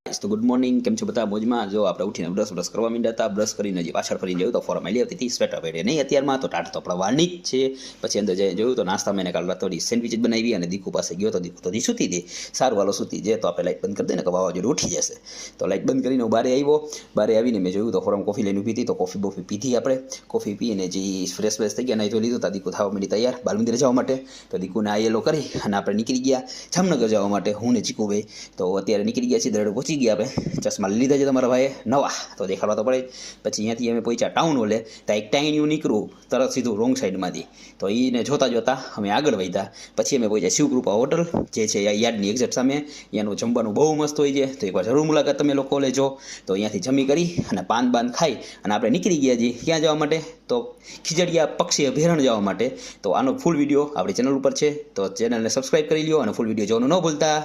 તો good morning, કેમ છો બધા? મોજમાં? જો આપણે ઉઠીને બ્રશ કરવા માંડ્યા હતા. બ્રશ કરીને હજી પાછળ ફરીને જોયું તો ફોરમાં લઈ આવતી હતી સ્વેટર પહેરે નહીં અત્યારમાં, તો ટાટ તો આપણા વાળની જ છે. પછી અંદર જઈને જોયું તો નાસ્તા મેં કાલ થોડી સેન્ડવિચ જ બનાવી અને દીકુ પાસે ગયો તો દીકુ તો હજી સૂતી હતી. સારું વાલો સૂતી જે તો આપણે લાઇટ બંધ કરી દઈએ ને કે વાવાઝોડું ઉઠી જશે. તો લાઇટ બંધ કરીને હું બહાર આવીને મેં જોયું તો ફોરમાં કોફી લઈને ઊભી હતી. તો કોફી પીધી આપણે. કોફી પીને જે ફ્રેશ થઈ ગયા નહીં તો લીધું તો દીકુ થવા માંડી તૈયાર બાલ મંદિર જવા માટે. તો દીકુને આ યેલો કરી અને આપણે નીકળી ગયા જામનગર જવા માટે, હું ને ચીકુભાઈ. તો અત્યારે નીકળી ગયા છીએ, દરડે પહોંચી ગયા આપણે. ચશ્મા લીધા છે તમારા ભાઈએ નવા, તો દેખાડવા તો પડે. પછી અહીંયાથી અમે પહોંચ્યા ટાઉન હોલે. ત્યાં એક ટાઈન્યું નીકળું તરત સીધું રોંગ સાઈડમાંથી, તો એને જોતા અમે આગળ વધ્યા. પછી અમે પહોંચ્યા શિવકૃપા હોટલ, જે છે યાર્ડની એક્ઝેક્ટ સામે. એનું જમવાનું બહુ મસ્ત હોય છે, તો એકવાર જરૂર મુલાકાત તમે લોકો લેજો. તો અહીંયાથી જમી કરી અને પાન ખાઈ અને આપણે નીકળી ગયા છીએ ક્યાં જવા માટે? તો ખીજડીયા પક્ષી અભયારણ્ય જવા માટે. તો આનો ફૂલ વિડીયો આપણી ચેનલ ઉપર છે, તો ચેનલને સબસ્ક્રાઈબ કરી લ્યો અને ફૂલ વિડીયો જોવાનું ન ભૂલતા.